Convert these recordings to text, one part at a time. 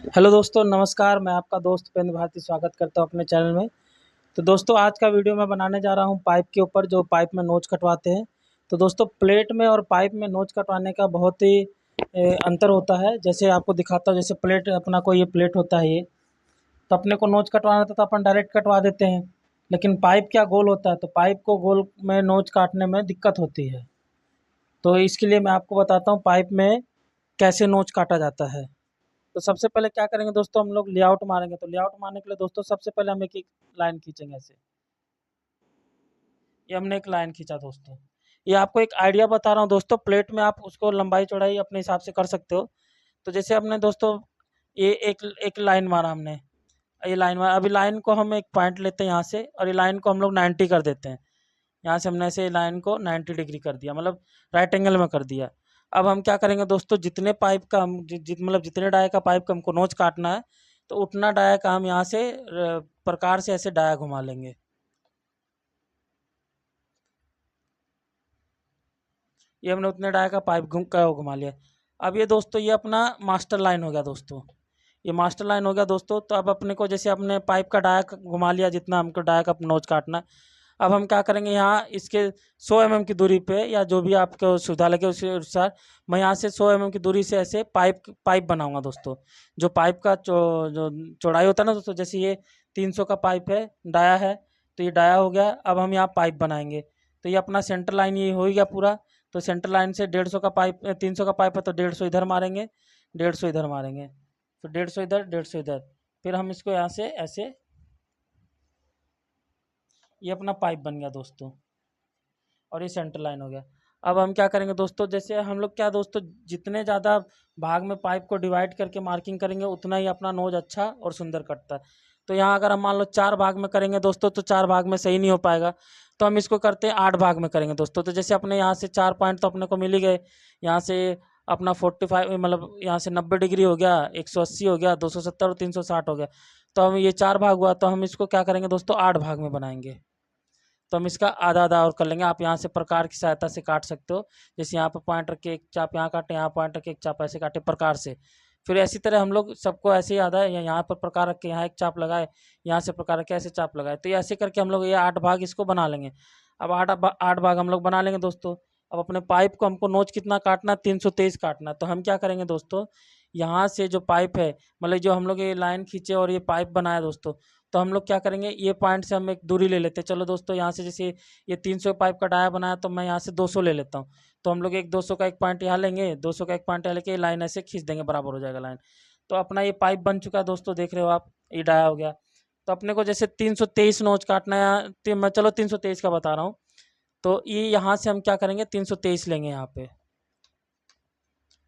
Hello दोस्तों, नमस्कार। मैं आपका दोस्त उपेंद्र भारती स्वागत करता हूँ अपने चैनल में। तो दोस्तों, आज का वीडियो मैं बनाने जा रहा हूँ पाइप के ऊपर, जो पाइप में नोच कटवाते हैं। तो दोस्तों, प्लेट में और पाइप में नोच कटवाने का बहुत ही अंतर होता है। जैसे आपको दिखाता हूँ, जैसे प्लेट अपना कोई ये प्लेट होता है ये, तो अपने को नोच कटवाना था तो अपन डायरेक्ट कटवा देते हैं। लेकिन पाइप क्या गोल होता है, तो पाइप को गोल में नोच काटने में दिक्कत होती है। तो इसके लिए मैं आपको बताता हूँ पाइप में कैसे नोच काटा जाता है। तो सबसे पहले क्या करेंगे दोस्तों, हम लोग लेआउट मारेंगे। तो लेआउट मारने के लिए दोस्तों सबसे पहले हम एक लाइन खींचेंगे ऐसे। ये हमने एक लाइन खींचा दोस्तों। ये आपको एक आइडिया बता रहा हूँ दोस्तों, प्लेट में आप उसको लंबाई चौड़ाई अपने हिसाब से कर सकते हो। तो जैसे हमने दोस्तों ये एक एक लाइन मारा हमने, ये लाइन मारा। अभी लाइन को हम एक पॉइंट लेते हैं यहाँ से, और ये लाइन को हम लोग 90 कर देते हैं। यहाँ से हमने ऐसे लाइन को 90 डिग्री कर दिया, मतलब राइट एंगल में कर दिया। अब हम क्या करेंगे दोस्तों, जितने पाइप का हम मतलब जितने डाया का पाइप का हमको नोच काटना है, तो उतना डाया का हम यहाँ से प्रकार से ऐसे डाया घुमा लेंगे। ये हमने उतने डाया का पाइप घुमा लिया। अब ये दोस्तों, ये अपना मास्टर लाइन हो गया दोस्तों। ये मास्टर लाइन हो गया दोस्तों। तो अब अपने को जैसे अपने पाइप का डाया घुमा लिया, जितना हमको डाया का नोच काटना है। अब हम क्या करेंगे, यहाँ इसके 100 mm की दूरी पे, या जो भी आपको सुविधा लगे उसके अनुसार, मैं यहाँ से 100 mm की दूरी से ऐसे पाइप पाइप बनाऊंगा दोस्तों। जो पाइप का जो चौड़ाई होता है ना दोस्तों, जैसे ये 300 का पाइप है, डाया है। तो ये डाया हो गया। अब हम यहाँ पाइप बनाएंगे। तो ये अपना सेंटर लाइन ये हो गया पूरा। तो सेंटर लाइन से 150 का पाइप, 300 का पाइप है तो 150 इधर मारेंगे, 150 इधर मारेंगे। तो 150 इधर, 150 इधर। फिर हम इसको यहाँ से ऐसे, ये अपना पाइप बन गया दोस्तों, और ये सेंटर लाइन हो गया। अब हम क्या करेंगे दोस्तों, जैसे हम लोग क्या दोस्तों, जितने ज़्यादा भाग में पाइप को डिवाइड करके मार्किंग करेंगे, उतना ही अपना नोज अच्छा और सुंदर कटता है। तो यहाँ अगर हम मान लो 4 भाग में करेंगे दोस्तों, तो 4 भाग में सही नहीं हो पाएगा। तो हम इसको करते हैं 8 भाग में करेंगे दोस्तों। तो जैसे अपने यहाँ से 4 पॉइंट तो अपने को मिल ही गए। यहाँ से अपना 45, मतलब यहाँ से 90 डिग्री हो गया, 180 हो गया, 270 और 360 हो गया। तो हम ये 4 भाग हुआ, तो हम इसको क्या करेंगे दोस्तों, 8 भाग में बनाएंगे। तो हम इसका आधा आधा और कर लेंगे। आप यहाँ से प्रकार की सहायता से काट सकते हो। जैसे यहाँ पर पॉइंट रख के एक चाप यहाँ काटे, यहाँ पॉइंट रख के एक चाप ऐसे काटे प्रकार से। फिर इसी तरह हम लोग सबको ऐसे ही आधा, यहाँ पर प्रकार रख के यहाँ एक चाप लगाए, यहाँ से प्रकार रख के ऐसे चाप लगाए। तो ये ऐसे करके हम लोग ये 8 भाग इसको बना लेंगे। अब 8 भाग हम लोग बना लेंगे दोस्तों। अब अपने पाइप को हमको नोच कितना काटना, 323 काटना। तो हम क्या करेंगे दोस्तों, यहाँ से जो पाइप है, मतलब जो हम लोग ये लाइन खींचे और ये पाइप बनाया दोस्तों, तो हम लोग क्या करेंगे, ये पॉइंट से हम एक दूरी ले लेते हैं। चलो दोस्तों, यहाँ से जैसे ये 300 पाइप का डाया बनाया, तो मैं यहाँ से 200 ले लेता हूँ। तो हम लोग एक 200 का एक पॉइंट यहाँ लेंगे, 200 का एक पॉइंट यहाँ लेके लाइन ऐसे खींच देंगे, बराबर हो जाएगा लाइन। तो अपना ये पाइप बन चुका है दोस्तों, देख रहे हो आप, ये डाया हो गया। तो अपने को जैसे 323 नोच काटना है, मैं चलो 323 का बता रहा हूँ। तो ये यहाँ से हम क्या करेंगे, 323 लेंगे यहाँ पे,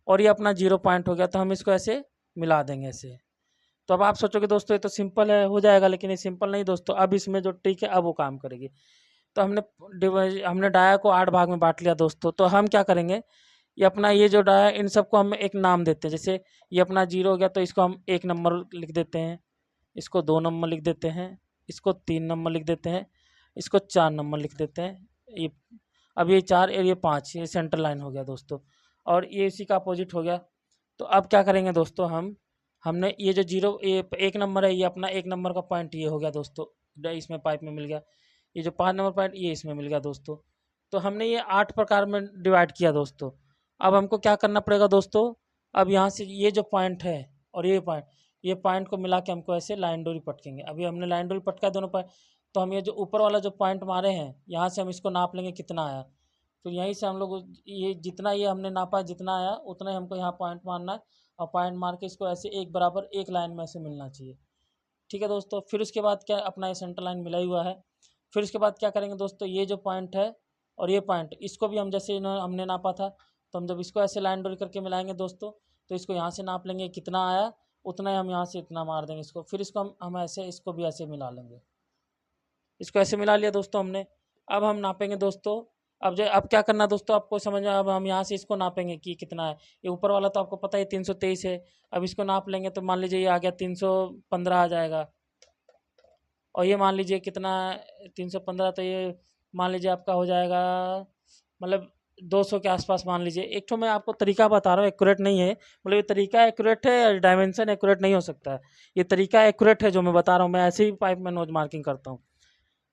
और ये अपना 0 पॉइंट हो गया। तो हम इसको ऐसे मिला देंगे ऐसे। तो अब आप सोचोगे दोस्तों ये तो सिंपल है, हो जाएगा, लेकिन ये सिंपल नहीं दोस्तों। अब इसमें जो ट्रिक है, अब वो काम करेगी। तो हमने डाया को 8 भाग में बांट लिया दोस्तों। तो हम क्या करेंगे, ये अपना ये जो डाया, इन सबको हम एक नाम देते हैं। जैसे ये अपना 0 हो गया, तो इसको हम 1 नंबर लिख देते हैं, इसको 2 नंबर लिख देते हैं, इसको 3 नंबर लिख देते हैं, इसको 4 नंबर लिख देते हैं। ये अब ये 4 और ये 5, ये सेंटर लाइन हो गया दोस्तों, और ये इसी का अपोजिट हो गया। तो अब क्या करेंगे दोस्तों, हमने ये जो 0, ये 1 नंबर है, ये अपना 1 नंबर का पॉइंट ये हो गया दोस्तों, इसमें पाइप में मिल गया। ये जो 5 नंबर पॉइंट, ये इसमें मिल गया दोस्तों। तो हमने ये 8 प्रकार में डिवाइड किया दोस्तों। अब हमको क्या करना पड़ेगा दोस्तों, अब यहाँ से ये जो पॉइंट है और ये पॉइंट को मिला के हमको ऐसे लाइन डोरी पटकेंगे। अभी हमने लाइन डोरी पटका दोनों पॉइंट। तो हम ये जो ऊपर वाला जो पॉइंट मारे हैं, यहाँ से हम इसको नाप लेंगे कितना आया। तो यहीं से हम लोग ये जितना ये हमने नापा, जितना आया उतना ही हमको यहाँ पॉइंट मारना है। और पॉइंट मार के इसको ऐसे एक बराबर एक लाइन में ऐसे मिलना चाहिए। ठीक है दोस्तों। फिर उसके बाद क्या, अपना ये सेंटर लाइन मिला ही हुआ है। फिर उसके बाद क्या करेंगे दोस्तों, ये जो पॉइंट है और ये पॉइंट, इसको भी हम जैसे हमने नापा था, तो हम जब इसको ऐसे लाइन ड्रॉ करके मिलाएंगे दोस्तों, तो इसको यहाँ से नाप लेंगे कितना आया, उतना ही हम यहाँ से इतना मार देंगे इसको। फिर इसको हम ऐसे, इसको भी ऐसे मिला लेंगे। इसको ऐसे मिला लिया दोस्तों हमने। अब हम नापेंगे दोस्तों। अब क्या करना दोस्तों, आपको समझ में, अब हम यहाँ से इसको नापेंगे कि कितना है। ये ऊपर वाला तो आपको पता है 323 है। अब इसको नाप लेंगे, तो मान लीजिए ये आ गया 315 आ जाएगा। और ये मान लीजिए कितना, 315, तो ये मान लीजिए आपका हो जाएगा, मतलब 200 के आसपास मान लीजिए। एक तो मैं आपको तरीका बता रहा हूँ, एक्यूरेट नहीं है, मतलब ये तरीका एक्यूरेट है या डायमेंशन एक्यूरेट नहीं हो सकता है। ये तरीका एक्यूरेट है जो मैं बता रहा हूँ, मैं ऐसे ही पाइप में नोज मार्किंग करता हूँ।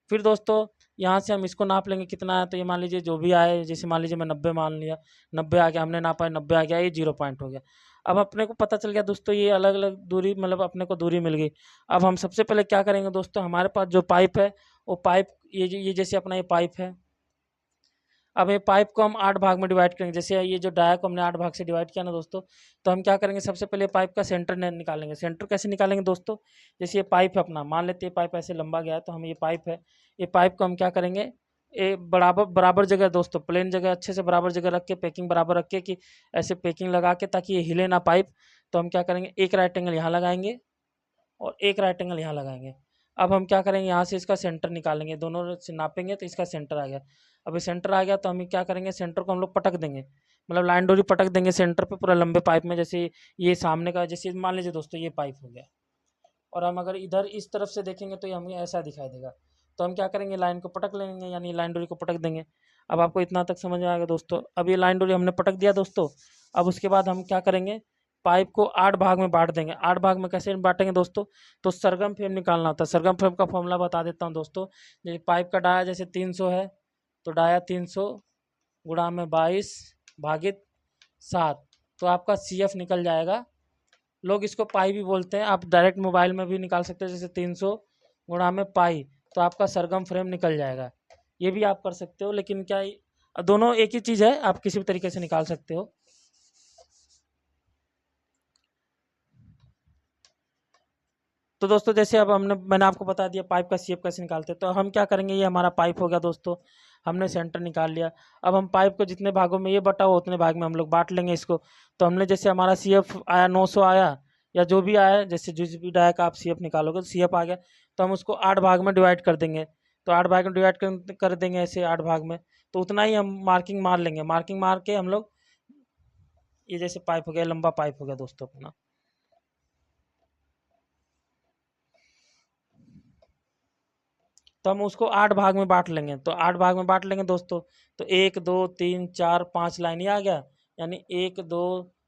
फिर दोस्तों यहाँ से हम इसको नाप लेंगे कितना है, तो ये मान लीजिए जो भी आए, जैसे मान लीजिए मैं 90 मान लिया, 90 आ गया, हमने नापा है 90 आ गया, ये 0 पॉइंट हो गया। अब अपने को पता चल गया दोस्तों ये अलग अलग दूरी, मतलब अपने को दूरी मिल गई। अब हम सबसे पहले क्या करेंगे दोस्तों, हमारे पास जो पाइप है वो पाइप, ये जैसे अपना ये पाइप है, अब ये पाइप को हम 8 भाग में डिवाइड करेंगे। जैसे ये जो डाया को हमने 8 भाग से डिवाइड किया ना दोस्तों, तो हम क्या करेंगे, सबसे पहले पाइप का सेंटर निकालेंगे। सेंटर कैसे निकालेंगे दोस्तों, जैसे ये पाइप है अपना, मान लेते हैं पाइप ऐसे लंबा गया है, तो हम ये पाइप है, ये पाइप को हम क्या करेंगे, ये बराबर बराबर जगह दोस्तों, प्लेन जगह अच्छे से बराबर जगह रख के, पैकिंग बराबर रख के, कि ऐसे पैकिंग लगा के ताकि ये हिले ना पाइप। तो हम क्या करेंगे, एक राइट एंगल यहाँ लगाएंगे और एक राइट एंगल यहाँ लगाएंगे। अब हम क्या करेंगे, यहाँ से इसका सेंटर निकालेंगे, दोनों से नापेंगे तो इसका सेंटर आ गया। अब ये सेंटर आ गया तो हम क्या करेंगे, सेंटर को हम लोग पटक देंगे, मतलब लाइन डोरी पटक देंगे सेंटर पे पूरा लंबे पाइप में। जैसे ये सामने का, जैसे मान लीजिए दोस्तों ये पाइप हो गया, और हम अगर इधर इस तरफ से देखेंगे तो ये हमें ऐसा दिखाई देगा। तो हम क्या करेंगे, लाइन को पटक लेंगे, यानी लाइन डोरी को पटक देंगे। अब आपको इतना तक समझ में आएगा दोस्तों। अब ये लाइन डोरी हमने पटक दिया दोस्तों। अब उसके बाद हम क्या करेंगे, पाइप को 8 भाग में बांट देंगे। 8 भाग में कैसे बांटेंगे दोस्तों, तो सरगम फ्रेम निकालना होता है। सरगम फ्रेम का फॉर्मूला बता देता हूँ दोस्तों। जैसे पाइप का डाया जैसे 300 है, तो डाया 300 गुणा में 22 भागित 7, तो आपका CF निकल जाएगा। लोग इसको पाई भी बोलते हैं, आप डायरेक्ट मोबाइल में भी निकाल सकते हैं, जैसे 300 गुणा में पाई, तो आपका सरगम फ्रेम निकल जाएगा। ये भी आप कर सकते हो, लेकिन क्या दोनों एक ही चीज़ है, आप किसी भी तरीके से निकाल सकते हो। तो दोस्तों जैसे अब मैंने आपको बता दिया पाइप का शेप कैसे निकालते हैं, तो हम क्या करेंगे, ये हमारा पाइप हो गया दोस्तों, हमने सेंटर निकाल लिया। अब हम पाइप को जितने भागों में ये बटा हो उतने भाग में हम लोग बांट लेंगे इसको। तो हमने जैसे हमारा CF आया 900 आया, या जो भी आया, जैसे जिस भी डाया का आप CF निकालोगे तो CF आ गया, तो हम उसको 8 भाग में डिवाइड कर देंगे। तो 8 भाग में डिवाइड कर देंगे ऐसे 8 भाग में, तो उतना ही हम मार्किंग मार लेंगे। मार्किंग मार के हम लोग, ये जैसे पाइप हो गया, लंबा पाइप हो गया दोस्तों अपना, तो हम उसको 8 भाग में बांट लेंगे। तो 8 भाग में बांट लेंगे दोस्तों, तो 1 2 3 4 5 लाइन ये आ गया, यानी 1 2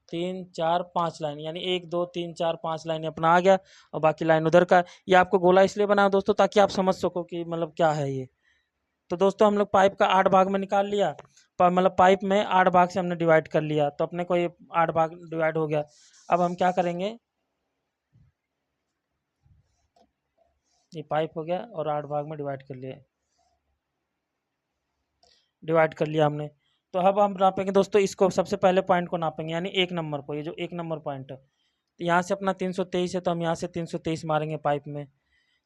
3 4 5 लाइन, यानी 1 2 3 4 5 लाइन अपना आ गया, और बाकी लाइन उधर का। ये आपको गोला इसलिए बनाया दोस्तों ताकि आप समझ सको कि मतलब क्या है ये। तो दोस्तों हम लोग पाइप का 8 भाग में निकाल लिया, पर मतलब पाइप में 8 भाग से हमने डिवाइड कर लिया, तो अपने को ये 8 भाग डिवाइड हो गया। अब हम क्या करेंगे, ये पाइप हो गया और 8 भाग में डिवाइड कर लिया हमने। तो अब हम नापेंगे दोस्तों इसको, सबसे पहले पॉइंट को नापेंगे, यानी 1 नंबर को, ये जो 1 नंबर पॉइंट है। तो यहाँ से अपना 323 है, तो हम यहाँ से 323 मारेंगे पाइप में।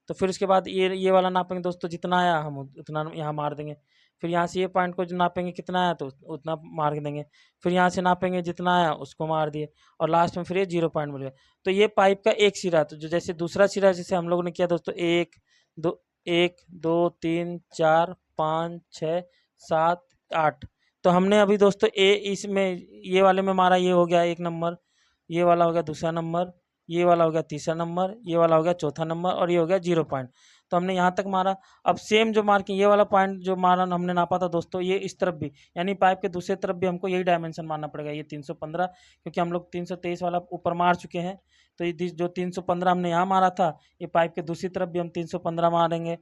तो फिर उसके बाद ये वाला नापेंगे दोस्तों, जितना आया हम उतना यहाँ मार देंगे। फिर यहाँ से ये पॉइंट को जो नापेंगे कितना आया, तो उतना मार देंगे। फिर यहाँ से नापेंगे जितना आया उसको मार दिए, और लास्ट में फिर ये 0 पॉइंट मिल गया। तो ये पाइप का एक सिरा, तो जो जैसे दूसरा सिरा जैसे हम लोगों ने किया दोस्तों, 1 2 1 2 3 4 5 6 7 8, तो हमने अभी दोस्तों इसमें ये वाले में मारा, ये हो गया 1 नंबर, ये वाला हो गया दूसरा नंबर, ये वाला हो गया तीसरा नंबर, ये वाला हो गया चौथा नंबर, और ये हो गया 0 पॉइंट। तो हमने यहाँ तक मारा। अब सेम जो मार्किंग, ये वाला पॉइंट जो मारा हमने नापा था दोस्तों, ये इस तरफ भी, यानी पाइप के दूसरे तरफ भी हमको यही डायमेंशन मारना पड़ेगा, ये 315, क्योंकि हम लोग 323 वाला ऊपर मार चुके हैं। तो ये जो 315 हमने यहाँ मारा था, ये पाइप के दूसरी तरफ भी हम 315 मारेंगे।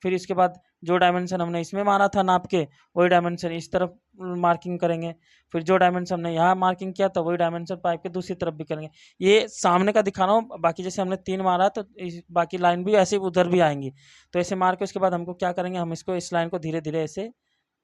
फिर इसके बाद जो डायमेंशन हमने इसमें मारा था नाप के, वही डायमेंशन इस तरफ मार्किंग करेंगे। फिर जो डायमेंशन हमने यहाँ मार्किंग किया था, वही डायमेंशन पाइप के दूसरी तरफ भी करेंगे। ये सामने का दिखा रहा हूँ, बाकी जैसे हमने 3 मारा तो बाकी लाइन भी ऐसे उधर भी आएंगी। तो ऐसे मार के उसके बाद हमको क्या करेंगे, हम इसको इस लाइन को धीरे धीरे ऐसे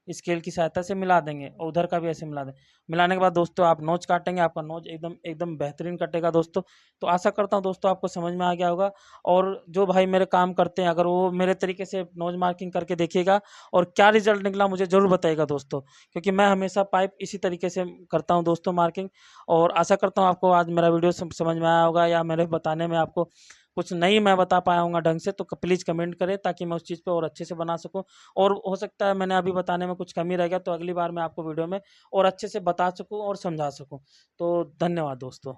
स्केल की सहायता से मिला देंगे, और उधर का भी ऐसे मिला देंगे। मिलाने के बाद दोस्तों आप नोच काटेंगे, आपका नोच एकदम एकदम बेहतरीन कटेगा दोस्तों। तो आशा करता हूँ दोस्तों आपको समझ में आ गया होगा। और जो भाई मेरे काम करते हैं, अगर वो मेरे तरीके से नोज मार्किंग करके देखिएगा और क्या रिजल्ट निकला मुझे ज़रूर बताइएगा दोस्तों, क्योंकि मैं हमेशा पाइप इसी तरीके से करता हूँ दोस्तों मार्किंग। और आशा करता हूँ आपको आज मेरा वीडियो समझ में आया होगा, या मेरे बताने में आपको कुछ नहीं मैं बता पाया हूँ ढंग से, तो प्लीज़ कमेंट करें ताकि मैं उस चीज़ पे और अच्छे से बना सकूँ। और हो सकता है मैंने अभी बताने में कुछ कमी रह गया, तो अगली बार मैं आपको वीडियो में और अच्छे से बता सकूँ और समझा सकूँ। तो धन्यवाद दोस्तों।